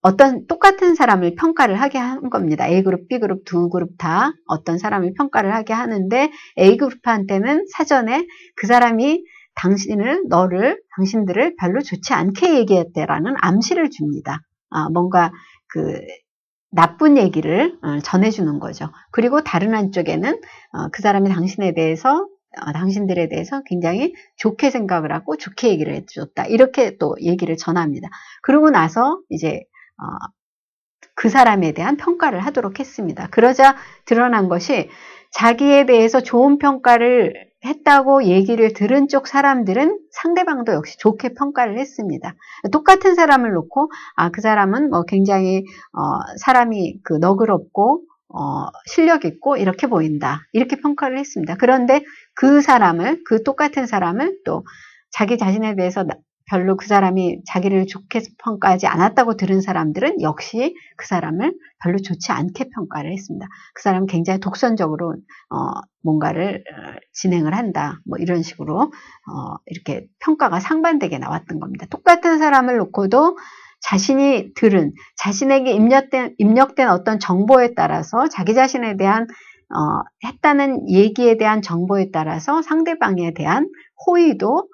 어떤 똑같은 사람을 평가를 하게 한 겁니다. A그룹, B그룹 두 그룹 다 어떤 사람을 평가를 하게 하는데 A그룹한테는 사전에 그 사람이 당신들을 별로 좋지 않게 얘기했대라는 암시를 줍니다. 뭔가 그 나쁜 얘기를 전해주는 거죠. 그리고 다른 한쪽에는 그 사람이 당신들에 대해서 굉장히 좋게 생각을 하고 좋게 얘기를 해줬다. 이렇게 또 얘기를 전합니다. 그러고 나서 이제 그 사람에 대한 평가를 하도록 했습니다. 그러자 드러난 것이 자기에 대해서 좋은 평가를 했다고 얘기를 들은 쪽 사람들은 상대방도 역시 좋게 평가를 했습니다. 똑같은 사람을 놓고 그 사람은 뭐 굉장히 사람이 그 너그럽고 실력 있고 이렇게 보인다. 이렇게 평가를 했습니다. 그런데 그 똑같은 사람을 또 자기 자신에 대해서 별로 그 사람이 자기를 좋게 평가하지 않았다고 들은 사람들은 역시 그 사람을 별로 좋지 않게 평가를 했습니다. 그 사람은 굉장히 독선적으로 뭔가를 진행을 한다. 뭐 이런 식으로 이렇게 평가가 상반되게 나왔던 겁니다. 똑같은 사람을 놓고도 자신이 들은 자신에게 입력된 어떤 정보에 따라서 자기 자신에 대한 했다는 얘기에 대한 정보에 따라서 상대방에 대한 호의도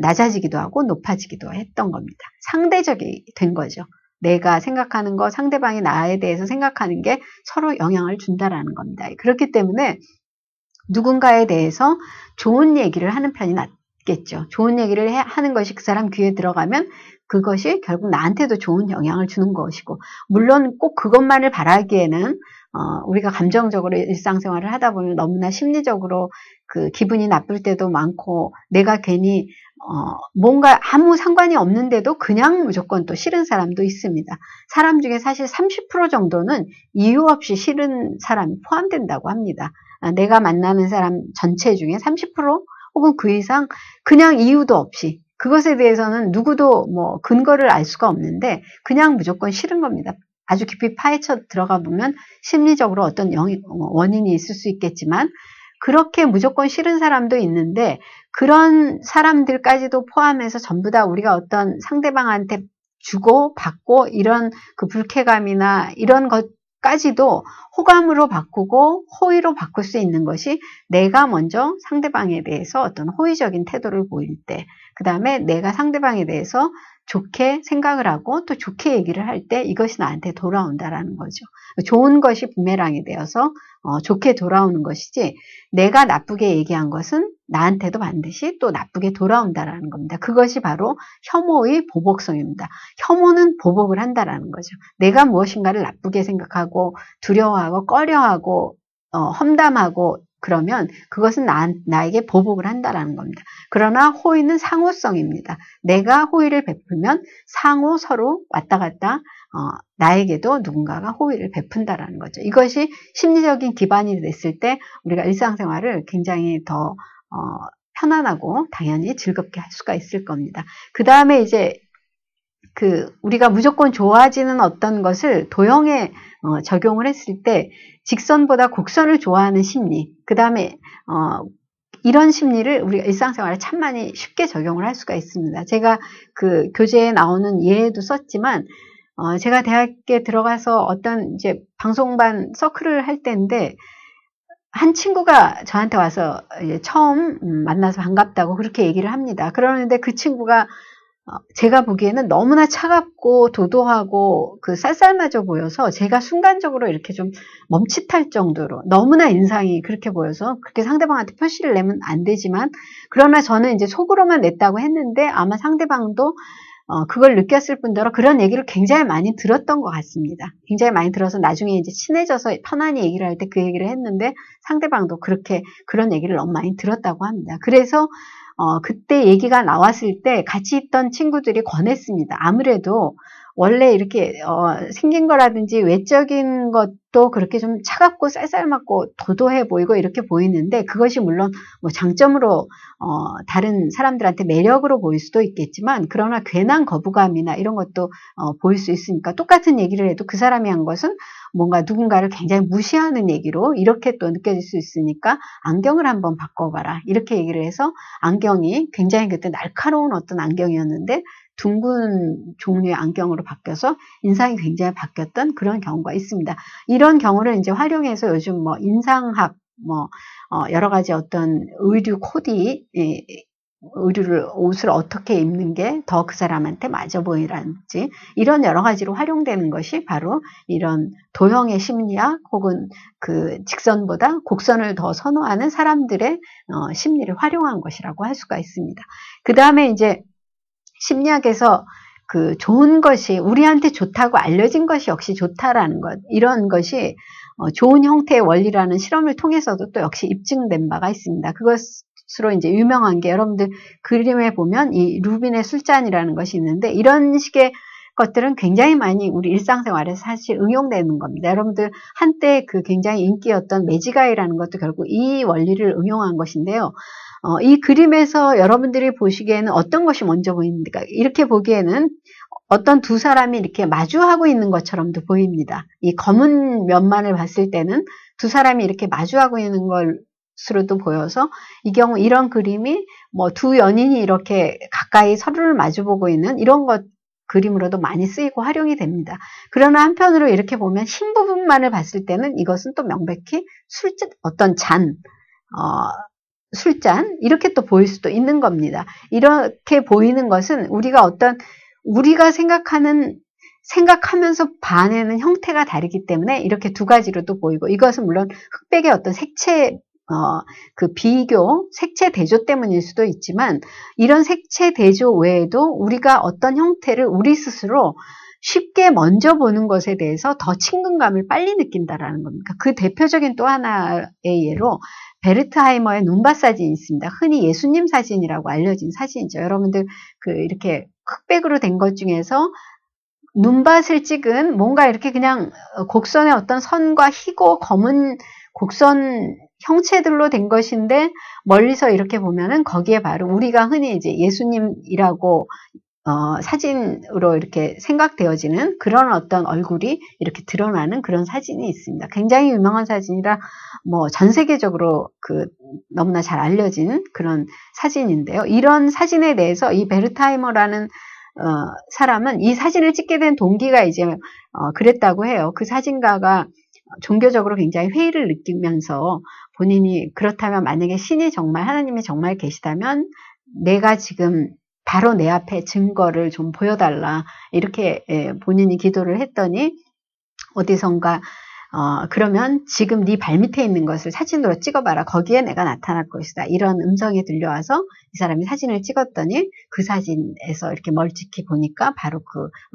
낮아지기도 하고 높아지기도 했던 겁니다. 상대적이 된 거죠. 내가 생각하는 거, 상대방이 나에 대해서 생각하는 게 서로 영향을 준다라는 겁니다. 그렇기 때문에 누군가에 대해서 좋은 얘기를 하는 편이 낫겠죠. 좋은 얘기를 하는 것이 그 사람 귀에 들어가면 그것이 결국 나한테도 좋은 영향을 주는 것이고, 물론 꼭 그것만을 바라기에는 우리가 감정적으로 일상생활을 하다 보면 너무나 심리적으로 그 기분이 나쁠 때도 많고, 내가 괜히 뭔가 아무 상관이 없는데도 그냥 무조건 또 싫은 사람도 있습니다. 사람 중에 사실 30% 정도는 이유 없이 싫은 사람이 포함된다고 합니다. 내가 만나는 사람 전체 중에 30% 혹은 그 이상 그냥 이유도 없이, 그것에 대해서는 누구도 뭐 근거를 알 수가 없는데 그냥 무조건 싫은 겁니다. 아주 깊이 파헤쳐 들어가 보면 심리적으로 어떤 원인이 있을 수 있겠지만, 그렇게 무조건 싫은 사람도 있는데 그런 사람들까지도 포함해서 전부 다 우리가 어떤 상대방한테 주고 받고 이런 그 불쾌감이나 이런 것까지도 호감으로 바꾸고 호의로 바꿀 수 있는 것이 내가 먼저 상대방에 대해서 어떤 호의적인 태도를 보일 때, 그 다음에 내가 상대방에 대해서 좋게 생각을 하고 또 좋게 얘기를 할 때 이것이 나한테 돌아온다라는 거죠. 좋은 것이 부메랑이 되어서 좋게 돌아오는 것이지, 내가 나쁘게 얘기한 것은 나한테도 반드시 또 나쁘게 돌아온다라는 겁니다. 그것이 바로 혐오의 보복성입니다. 혐오는 보복을 한다라는 거죠. 내가 무엇인가를 나쁘게 생각하고 두려워하고 꺼려하고 험담하고 그러면 그것은 나에게 보복을 한다라는 겁니다. 그러나 호의는 상호성입니다. 내가 호의를 베풀면 상호 서로 왔다 갔다 나에게도 누군가가 호의를 베푼다라는 거죠. 이것이 심리적인 기반이 됐을 때 우리가 일상생활을 굉장히 더 편안하고 당연히 즐겁게 할 수가 있을 겁니다. 그 다음에 이제 우리가 무조건 좋아지는 어떤 것을 도형에 적용을 했을 때 직선보다 곡선을 좋아하는 심리, 그 다음에 이런 심리를 우리가 일상생활에 참 많이 쉽게 적용을 할 수가 있습니다. 제가 그 교재에 나오는 예도 썼지만 제가 대학에 들어가서 어떤 이제 방송반 서클을 할 때인데 한 친구가 저한테 와서 이제 처음 만나서 반갑다고 그렇게 얘기를 합니다. 그러는데 그 친구가 제가 보기에는 너무나 차갑고 도도하고 그 쌀쌀맞아 보여서 제가 순간적으로 이렇게 좀 멈칫할 정도로 너무나 인상이 그렇게 보여서 그렇게 상대방한테 표시를 내면 안 되지만, 그러나 저는 이제 속으로만 냈다고 했는데 아마 상대방도 그걸 느꼈을 뿐더러 그런 얘기를 굉장히 많이 들었던 것 같습니다. 굉장히 많이 들어서 나중에 이제 친해져서 편안히 얘기를 할 때 그 얘기를 했는데 상대방도 그런 얘기를 너무 많이 들었다고 합니다. 그래서 그때 얘기가 나왔을 때 같이 있던 친구들이 권했습니다. 아무래도 원래 이렇게 생긴 거라든지 외적인 것도 그렇게 좀 차갑고 쌀쌀맞고 도도해 보이고 이렇게 보이는데, 그것이 물론 뭐 장점으로 다른 사람들한테 매력으로 보일 수도 있겠지만, 그러나 괜한 거부감이나 이런 것도 보일 수 있으니까, 똑같은 얘기를 해도 그 사람이 한 것은 뭔가 누군가를 굉장히 무시하는 얘기로 이렇게 또 느껴질 수 있으니까 안경을 한번 바꿔봐라, 이렇게 얘기를 해서 안경이 굉장히 그때 날카로운 어떤 안경이었는데 둥근 종류의 안경으로 바뀌어서 인상이 굉장히 바뀌었던 그런 경우가 있습니다. 이런 경우를 이제 활용해서 요즘 뭐 인상학, 뭐 여러 가지 어떤 의류 코디, 옷을 어떻게 입는 게 더 그 사람한테 맞아 보이라든지, 이런 여러 가지로 활용되는 것이 바로 이런 도형의 심리학, 혹은 그 직선보다 곡선을 더 선호하는 사람들의 심리를 활용한 것이라고 할 수가 있습니다. 그 다음에 이제 심리학에서 그 좋은 것이, 우리한테 좋다고 알려진 것이 역시 좋다라는 것, 이런 것이 좋은 형태의 원리라는 실험을 통해서도 또 역시 입증된 바가 있습니다. 그것으로 이제 유명한 게, 여러분들 그림에 보면 이 루빈의 술잔이라는 것이 있는데, 이런 식의 것들은 굉장히 많이 우리 일상생활에서 사실 응용되는 겁니다. 여러분들 한때 그 굉장히 인기였던 매직아이라는 것도 결국 이 원리를 응용한 것인데요. 이 그림에서 여러분들이 보시기에는 어떤 것이 먼저 보입니까? 이렇게 보기에는 어떤 두 사람이 이렇게 마주하고 있는 것처럼도 보입니다. 이 검은 면만을 봤을 때는 두 사람이 이렇게 마주하고 있는 것으로도 보여서, 이 경우 이런 그림이 뭐 두 연인이 이렇게 가까이 서로를 마주보고 있는 이런 것 그림으로도 많이 쓰이고 활용이 됩니다. 그러나 한편으로 이렇게 보면 흰 부분만을 봤을 때는 이것은 또 명백히 어떤 술잔, 이렇게 또 보일 수도 있는 겁니다. 이렇게 보이는 것은 우리가 생각하면서 봐내는 형태가 다르기 때문에 이렇게 두 가지로도 보이고, 이것은 물론 흑백의 어떤 색채, 색채 대조 때문일 수도 있지만, 이런 색채 대조 외에도 우리가 어떤 형태를 우리 스스로 쉽게 먼저 보는 것에 대해서 더 친근감을 빨리 느낀다라는 겁니다. 그 대표적인 또 하나의 예로 베르트하이머의 눈밭 사진이 있습니다. 흔히 예수님 사진이라고 알려진 사진이죠. 여러분들 이렇게 흑백으로 된 것 중에서 눈밭을 찍은, 뭔가 이렇게 그냥 곡선의 어떤 선과 희고 검은 곡선 형체들로 된 것인데, 멀리서 이렇게 보면은 거기에 바로 우리가 흔히 이제 예수님이라고 사진으로 이렇게 생각되어지는 그런 어떤 얼굴이 이렇게 드러나는 그런 사진이 있습니다. 굉장히 유명한 사진이라 뭐 전 세계적으로 너무나 잘 알려진 그런 사진인데요. 이런 사진에 대해서 이 베르트하이머라는 사람은 이 사진을 찍게 된 동기가 이제 그랬다고 해요. 그 사진가가 종교적으로 굉장히 회의를 느끼면서 본인이, 그렇다면 만약에 신이 정말, 하나님이 정말 계시다면 내가 지금 바로 내 앞에 증거를 좀 보여달라, 이렇게 본인이 기도를 했더니 어디선가 그러면 지금 네 발밑에 있는 것을 사진으로 찍어봐라, 거기에 내가 나타날 것이다, 이런 음성이 들려와서 이 사람이 사진을 찍었더니 그 사진에서 이렇게 멀찍이 보니까 바로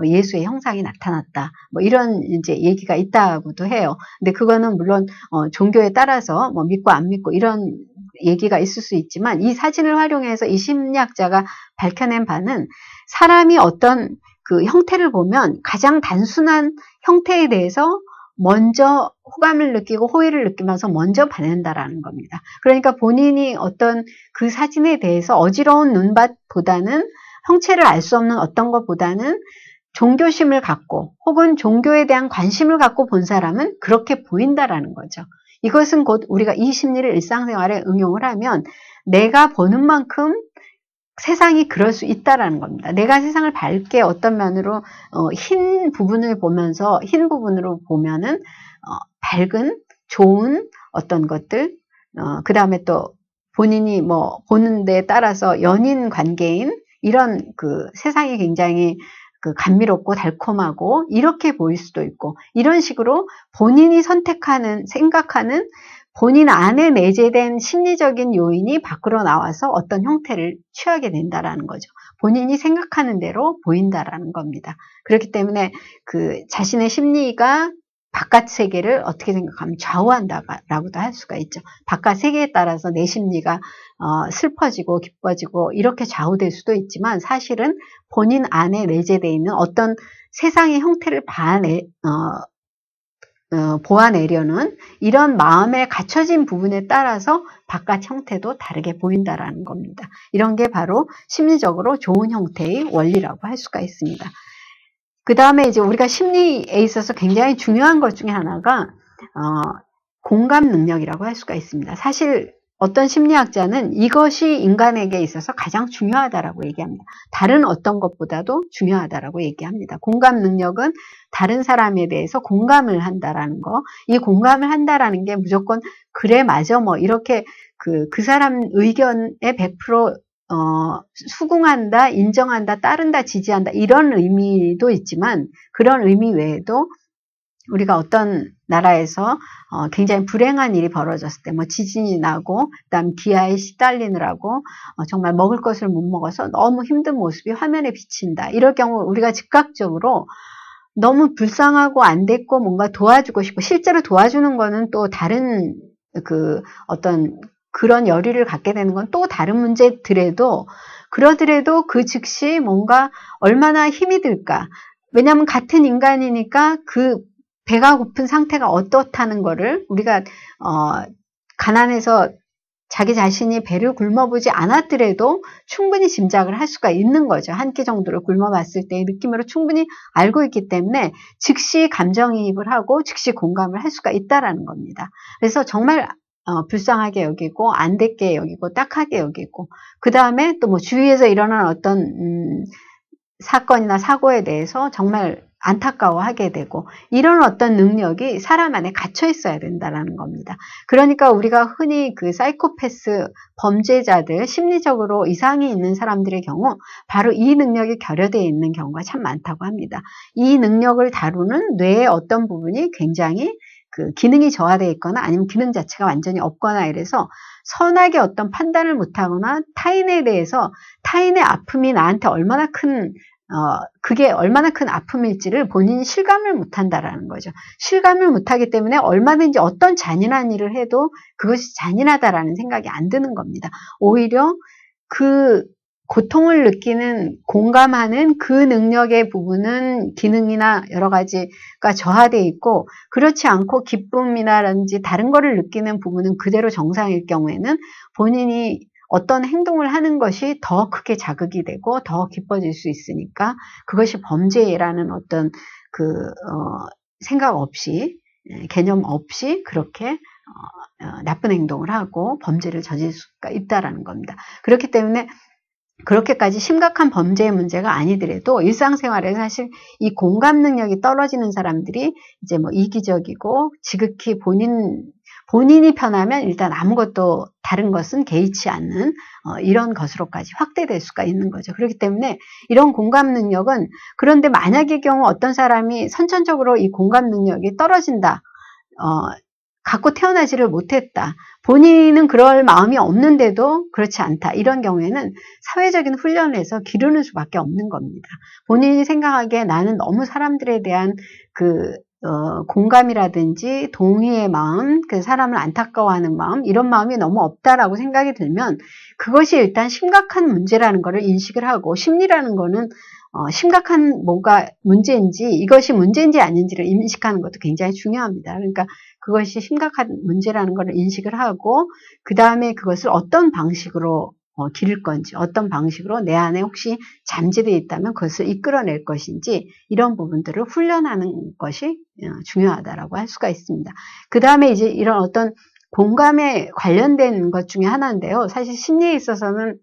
예수의 형상이 나타났다, 뭐 이런 이제 얘기가 있다고도 해요. 근데 그거는 물론 종교에 따라서 뭐 믿고 안 믿고 이런 얘기가 있을 수 있지만, 이 사진을 활용해서 이 심리학자가 밝혀낸 바는, 사람이 어떤 그 형태를 보면 가장 단순한 형태에 대해서 먼저 호감을 느끼고 호의를 느끼면서 먼저 반한다라는 겁니다. 그러니까 본인이 어떤 그 사진에 대해서 어지러운 눈밭보다는, 형체를 알 수 없는 어떤 것보다는 종교심을 갖고 혹은 종교에 대한 관심을 갖고 본 사람은 그렇게 보인다라는 거죠. 이것은 곧 우리가 이 심리를 일상생활에 응용을 하면 내가 보는 만큼 세상이 그럴 수 있다라는 겁니다. 내가 세상을 밝게 어떤 면으로 흰 부분을 보면서, 흰 부분으로 보면은 밝은 좋은 어떤 것들, 그 다음에 또 본인이 뭐 보는 데에 따라서 연인 관계인 이런 세상이 굉장히 감미롭고 달콤하고 이렇게 보일 수도 있고, 이런 식으로 본인이 선택하는, 생각하는 본인 안에 내재된 심리적인 요인이 밖으로 나와서 어떤 형태를 취하게 된다라는 거죠. 본인이 생각하는 대로 보인다라는 겁니다. 그렇기 때문에 자신의 심리가 바깥 세계를 어떻게 생각하면 좌우한다라고도 할 수가 있죠. 바깥 세계에 따라서 내 심리가 슬퍼지고 기뻐지고 이렇게 좌우될 수도 있지만 사실은 본인 안에 내재되어 있는 어떤 세상의 형태를 보아내려는 이런 마음에 갖춰진 부분에 따라서 바깥 형태도 다르게 보인다라는 겁니다. 이런 게 바로 심리적으로 좋은 형태의 원리라고 할 수가 있습니다. 그 다음에 이제 우리가 심리에 있어서 굉장히 중요한 것 중에 하나가 공감 능력이라고 할 수가 있습니다. 사실 어떤 심리학자는 이것이 인간에게 있어서 가장 중요하다라고 얘기합니다. 다른 어떤 것보다도 중요하다라고 얘기합니다. 공감 능력은 다른 사람에 대해서 공감을 한다라는 거. 이 공감을 한다라는 게 무조건 그래 맞아 뭐 이렇게 그 사람 의견에 100% 수긍한다, 인정한다, 따른다, 지지한다 이런 의미도 있지만 그런 의미 외에도 우리가 어떤 나라에서 굉장히 불행한 일이 벌어졌을 때 뭐 지진이 나고 그다음 기아에 시달리느라고 정말 먹을 것을 못 먹어서 너무 힘든 모습이 화면에 비친다. 이럴 경우 우리가 즉각적으로 너무 불쌍하고 안 됐고 뭔가 도와주고 싶고 실제로 도와주는 거는 또 다른 어떤 그런 열의를 갖게 되는 건 또 다른 문제더라도 그러더라도 그 즉시 뭔가 얼마나 힘이 들까. 왜냐하면 같은 인간이니까 그 배가 고픈 상태가 어떻다는 거를 우리가 가난해서 자기 자신이 배를 굶어보지 않았더라도 충분히 짐작을 할 수가 있는 거죠. 한 끼 정도를 굶어봤을 때의 느낌으로 충분히 알고 있기 때문에 즉시 감정이입을 하고 즉시 공감을 할 수가 있다라는 겁니다. 그래서 정말 불쌍하게 여기고 안 됐게 여기고 딱하게 여기고 그 다음에 또 뭐 주위에서 일어난 어떤 사건이나 사고에 대해서 정말 안타까워하게 되고 이런 어떤 능력이 사람 안에 갇혀 있어야 된다는 겁니다. 그러니까 우리가 흔히 그 사이코패스 범죄자들 심리적으로 이상이 있는 사람들의 경우 바로 이 능력이 결여되어 있는 경우가 참 많다고 합니다. 이 능력을 다루는 뇌의 어떤 부분이 굉장히 그 기능이 저하되어 있거나 아니면 기능 자체가 완전히 없거나 이래서 선하게 어떤 판단을 못하거나 타인에 대해서 타인의 아픔이 나한테 얼마나 큰 그게 얼마나 큰 아픔일지를 본인이 실감을 못한다라는 거죠. 실감을 못하기 때문에 얼마든지 어떤 잔인한 일을 해도 그것이 잔인하다라는 생각이 안 드는 겁니다. 오히려 그 고통을 느끼는 공감하는 그 능력의 부분은 기능이나 여러 가지가 저하되어 있고 그렇지 않고 기쁨이나든지 다른 거를 느끼는 부분은 그대로 정상일 경우에는 본인이 어떤 행동을 하는 것이 더 크게 자극이 되고 더 기뻐질 수 있으니까 그것이 범죄라는 어떤 생각 없이 개념 없이 그렇게 나쁜 행동을 하고 범죄를 저질 수가 있다라는 겁니다. 그렇기 때문에 그렇게까지 심각한 범죄의 문제가 아니더라도 일상생활에 사실 이 공감 능력이 떨어지는 사람들이 이제 뭐 이기적이고 지극히 본인이 편하면 일단 아무것도 다른 것은 개의치 않는 이런 것으로까지 확대될 수가 있는 거죠. 그렇기 때문에 이런 공감 능력은 그런데 만약의 경우 어떤 사람이 선천적으로 이 공감 능력이 떨어진다. 갖고 태어나지를 못했다. 본인은 그럴 마음이 없는데도 그렇지 않다. 이런 경우에는 사회적인 훈련을 해서 기르는 수밖에 없는 겁니다. 본인이 생각하기에 나는 너무 사람들에 대한 공감이라든지 동의의 마음, 그 사람을 안타까워하는 마음, 이런 마음이 너무 없다라고 생각이 들면 그것이 일단 심각한 문제라는 것을 인식을 하고 심리라는 거는 심각한 뭐가 문제인지 이것이 문제인지 아닌지를 인식하는 것도 굉장히 중요합니다. 그러니까 그것이 심각한 문제라는 것을 인식을 하고 그 다음에 그것을 어떤 방식으로 기를 건지 어떤 방식으로 내 안에 혹시 잠재되어 있다면 그것을 이끌어낼 것인지 이런 부분들을 훈련하는 것이 중요하다라고 할 수가 있습니다. 그 다음에 이제 이런 어떤 공감에 관련된 것 중에 하나인데요. 사실 심리에 있어서는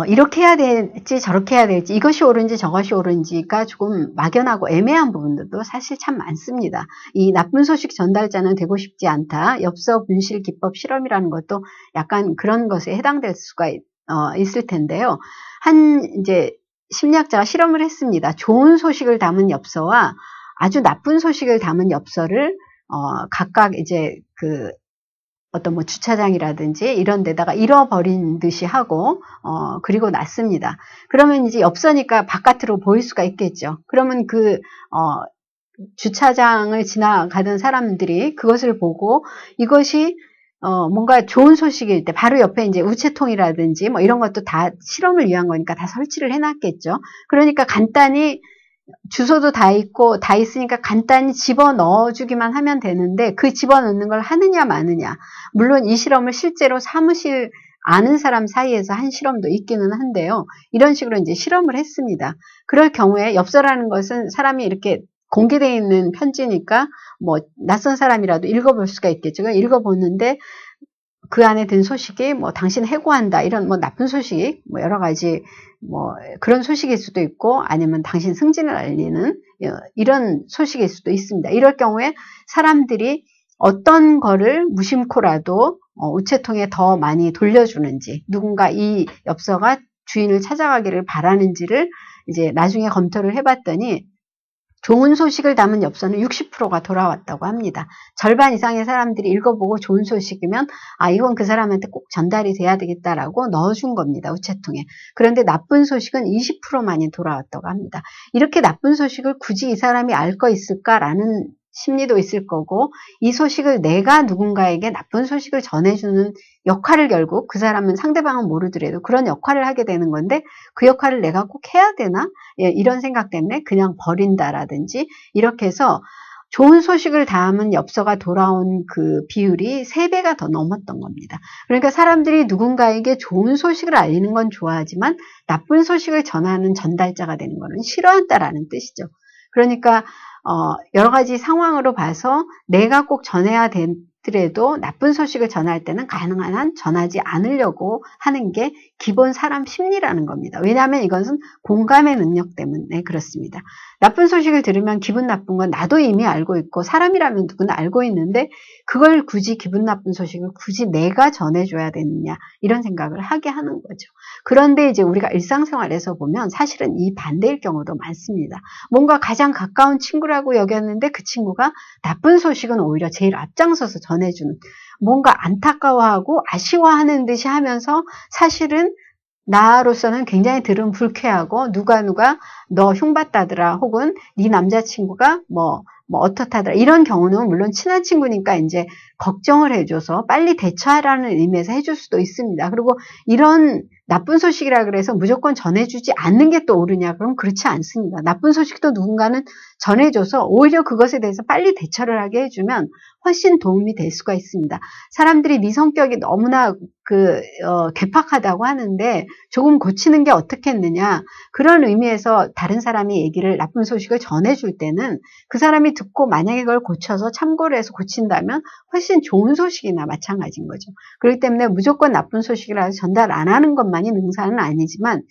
이렇게 해야 될지 저렇게 해야 될지 이것이 옳은지 저것이 옳은지가 조금 막연하고 애매한 부분들도 사실 참 많습니다. 이 나쁜 소식 전달자는 되고 싶지 않다. 엽서 분실 기법 실험이라는 것도 약간 그런 것에 해당될 수가 있을 텐데요. 이제 심리학자가 실험을 했습니다. 좋은 소식을 담은 엽서와 아주 나쁜 소식을 담은 엽서를 각각 이제 어떤 뭐 주차장이라든지 이런 데다가 잃어버린 듯이 하고 그리고 놨습니다. 그러면 이제 엽서니까 바깥으로 보일 수가 있겠죠. 그러면 주차장을 지나가던 사람들이 그것을 보고 이것이 뭔가 좋은 소식일 때 바로 옆에 이제 우체통이라든지 뭐 이런 것도 다 실험을 위한 거니까 다 설치를 해놨겠죠. 그러니까 간단히 주소도 다 있고 다 있으니까 간단히 집어넣어주기만 하면 되는데 그 집어넣는 걸 하느냐 마느냐. 물론 이 실험을 실제로 사무실 아는 사람 사이에서 한 실험도 있기는 한데요. 이런 식으로 이제 실험을 했습니다. 그럴 경우에 엽서라는 것은 사람이 이렇게 공개되어 있는 편지니까 뭐 낯선 사람이라도 읽어볼 수가 있겠죠. 읽어보는데 그 안에 든 소식이 뭐 당신 해고한다 이런 뭐 나쁜 소식 뭐 여러 가지 뭐 그런 소식일 수도 있고 아니면 당신 승진을 알리는 이런 소식일 수도 있습니다. 이럴 경우에 사람들이 어떤 거를 무심코라도 우체통에 더 많이 돌려주는지 누군가 이 엽서가 주인을 찾아가기를 바라는지를 이제 나중에 검토를 해봤더니 좋은 소식을 담은 엽서는 60%가 돌아왔다고 합니다. 절반 이상의 사람들이 읽어보고 좋은 소식이면 아 이건 그 사람한테 꼭 전달이 돼야 되겠다라고 넣어준 겁니다. 우체통에. 그런데 나쁜 소식은 20%만이 돌아왔다고 합니다. 이렇게 나쁜 소식을 굳이 이 사람이 알 거 있을까라는 심리도 있을 거고 이 소식을 내가 누군가에게 나쁜 소식을 전해주는 역할을 결국 그 사람은 상대방은 모르더라도 그런 역할을 하게 되는 건데 그 역할을 내가 꼭 해야 되나? 이런 생각 때문에 그냥 버린다라든지 이렇게 해서 좋은 소식을 담은 엽서가 돌아온 그 비율이 3배가 더 넘었던 겁니다. 그러니까 사람들이 누군가에게 좋은 소식을 알리는 건 좋아하지만 나쁜 소식을 전하는 전달자가 되는 것은 싫어한다라는 뜻이죠. 그러니까 여러 가지 상황으로 봐서 내가 꼭 전해야 되더라도 나쁜 소식을 전할 때는 가능한 한 전하지 않으려고 하는 게 기본 사람 심리라는 겁니다. 왜냐하면 이것은 공감의 능력 때문에 그렇습니다. 나쁜 소식을 들으면 기분 나쁜 건 나도 이미 알고 있고 사람이라면 누구나 알고 있는데 그걸 굳이 기분 나쁜 소식을 굳이 내가 전해줘야 되느냐 이런 생각을 하게 하는 거죠. 그런데 이제 우리가 일상생활에서 보면 사실은 이 반대일 경우도 많습니다. 뭔가 가장 가까운 친구라고 여겼는데 그 친구가 나쁜 소식은 오히려 제일 앞장서서 전해주는 뭔가 안타까워하고 아쉬워하는 듯이 하면서 사실은 나로서는 굉장히 들으면 불쾌하고 누가 너 흉봤다더라 혹은 네 남자친구가 뭐 어떻다더라 이런 경우는 물론 친한 친구니까 이제 걱정을 해줘서 빨리 대처하라는 의미에서 해줄 수도 있습니다. 그리고 이런 나쁜 소식이라 그래서 무조건 전해주지 않는 게 또 옳으냐? 그럼 그렇지 않습니다. 나쁜 소식도 누군가는 전해줘서 오히려 그것에 대해서 빨리 대처를 하게 해주면 훨씬 도움이 될 수가 있습니다. 사람들이 네 성격이 너무나 괴팍하다고 하는데 조금 고치는 게 어떻겠느냐? 그런 의미에서 다른 사람이 얘기를 나쁜 소식을 전해줄 때는 그 사람이 듣고 만약에 그걸 고쳐서 참고를 해서 고친다면 훨씬 좋은 소식이나 마찬가지인 거죠. 그렇기 때문에 무조건 나쁜 소식이라서 전달 안 하는 것만이 능사는 아니지만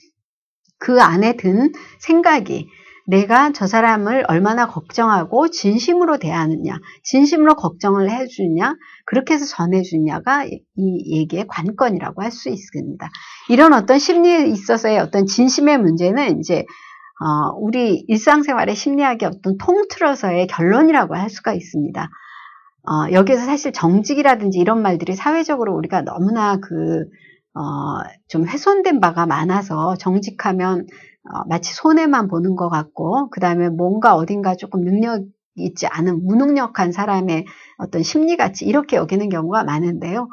그 안에 든 생각이 내가 저 사람을 얼마나 걱정하고 진심으로 대하느냐, 진심으로 걱정을 해주냐, 그렇게 해서 전해주냐가 이 얘기의 관건이라고 할 수 있습니다. 이런 어떤 심리에 있어서의 어떤 진심의 문제는 이제 우리 일상생활의 심리학의 어떤 통틀어서의 결론이라고 할 수가 있습니다. 여기에서 사실 정직이라든지 이런 말들이 사회적으로 우리가 너무나 좀 훼손된 바가 많아서 정직하면 마치 손해만 보는 것 같고 그 다음에 뭔가 어딘가 조금 능력 있지 않은 무능력한 사람의 어떤 심리같이 이렇게 여기는 경우가 많은데요.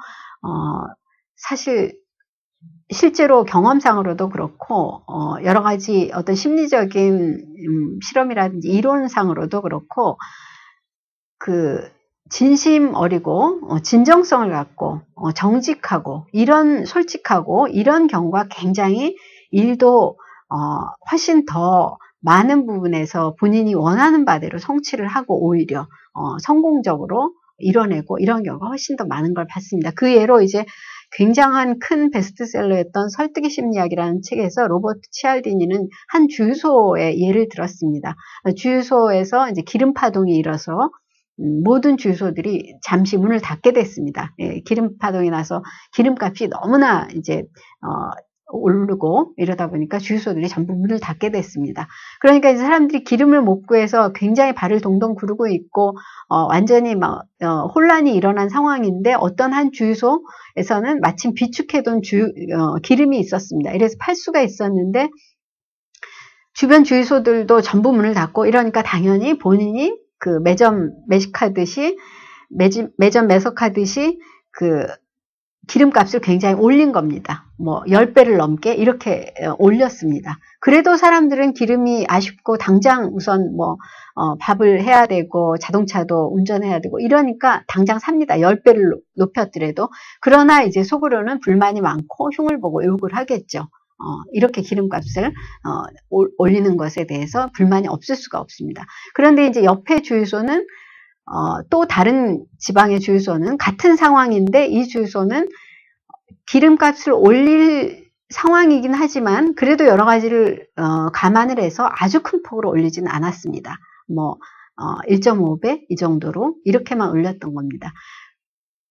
사실 실제로 경험상으로도 그렇고 여러 가지 어떤 심리적인 실험이라든지 이론상으로도 그렇고 진심 어리고 진정성을 갖고 정직하고 솔직하고 이런 경우가 굉장히 일도 훨씬 더 많은 부분에서 본인이 원하는 바대로 성취를 하고 오히려 성공적으로 이뤄내고 이런 경우가 훨씬 더 많은 걸 봤습니다. 그 예로 이제 굉장한 큰 베스트셀러였던 설득의 심리학이라는 책에서 로버트 치알디니는 한 주유소의 예를 들었습니다. 주유소에서 이제 기름 파동이 일어서 모든 주유소들이 잠시 문을 닫게 됐습니다. 기름 파동이 나서 기름값이 너무나 이제 오르고 이러다 보니까 주유소들이 전부 문을 닫게 됐습니다. 그러니까 이제 사람들이 기름을 못 구해서 굉장히 발을 동동 구르고 있고 완전히 막 혼란이 일어난 상황인데 어떤 한 주유소에서는 마침 비축해둔 기름이 있었습니다. 이래서 팔 수가 있었는데 주변 주유소들도 전부 문을 닫고 이러니까 당연히 본인이 그 매점 매식하듯이 매점 매석하듯이 그 기름값을 굉장히 올린 겁니다. 뭐 10배를 넘게 이렇게 올렸습니다. 그래도 사람들은 기름이 아쉽고 당장 우선 뭐 밥을 해야 되고 자동차도 운전해야 되고 이러니까 당장 삽니다. 10배를 높였더라도. 그러나 이제 속으로는 불만이 많고 흉을 보고 욕을 하겠죠. 이렇게 기름값을 올리는 것에 대해서 불만이 없을 수가 없습니다. 그런데 이제 옆에 주유소는 또 다른 지방의 주유소는 같은 상황인데 이 주유소는 기름값을 올릴 상황이긴 하지만 그래도 여러 가지를 감안을 해서 아주 큰 폭으로 올리지는 않았습니다. 뭐 1.5배 이 정도로 이렇게만 올렸던 겁니다.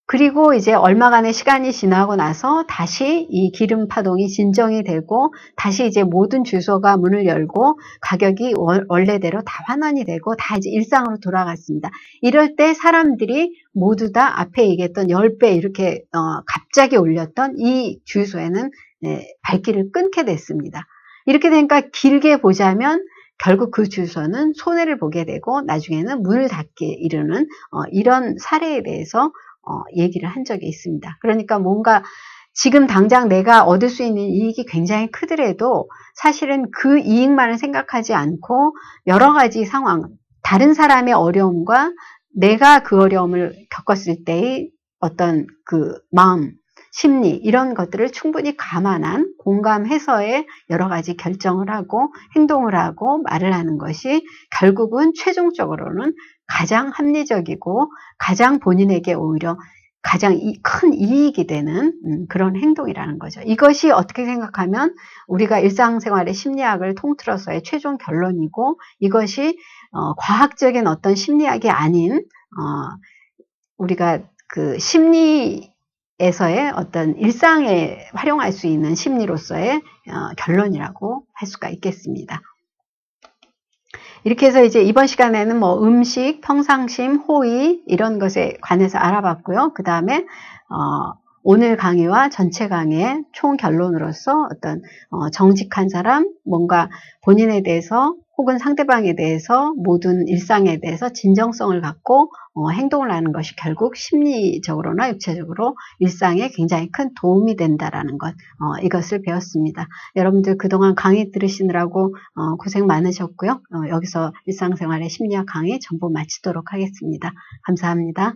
그리고 이제 얼마간의 시간이 지나고 나서 다시 이 기름 파동이 진정이 되고 다시 이제 모든 주유소가 문을 열고 가격이 원래대로 다 환원이 되고 다 이제 일상으로 돌아갔습니다. 이럴 때 사람들이 모두 다 앞에 얘기했던 10배 이렇게 갑자기 올렸던 이 주유소에는 발길을 끊게 됐습니다. 이렇게 되니까 길게 보자면 결국 그 주유소는 손해를 보게 되고 나중에는 문을 닫게 이르는 이런 사례에 대해서 얘기를 한 적이 있습니다. 그러니까 뭔가 지금 당장 내가 얻을 수 있는 이익이 굉장히 크더라도 사실은 그 이익만을 생각하지 않고 여러 가지 상황, 다른 사람의 어려움과 내가 그 어려움을 겪었을 때의 어떤 그 마음, 심리 이런 것들을 충분히 감안한 공감해서의 여러 가지 결정을 하고 행동을 하고 말을 하는 것이 결국은 최종적으로는 가장 합리적이고 가장 본인에게 오히려 가장 큰 이익이 되는 그런 행동이라는 거죠. 이것이 어떻게 생각하면 우리가 일상생활의 심리학을 통틀어서의 최종 결론이고 이것이 과학적인 어떤 심리학이 아닌 우리가 그 심리에서의 어떤 일상에 활용할 수 있는 심리로서의 결론이라고 할 수가 있겠습니다. 이렇게 해서 이제 이번 시간에는 뭐 음식, 평상심, 호의 이런 것에 관해서 알아봤고요. 그 다음에 오늘 강의와 전체 강의의 총 결론으로서 어떤 정직한 사람, 뭔가 본인에 대해서 혹은 상대방에 대해서 모든 일상에 대해서 진정성을 갖고 행동을 하는 것이 결국 심리적으로나 육체적으로 일상에 굉장히 큰 도움이 된다라는 것, 이것을 배웠습니다. 여러분들 그동안 강의 들으시느라고 고생 많으셨고요. 여기서 일상생활의 심리학 강의 전부 마치도록 하겠습니다. 감사합니다.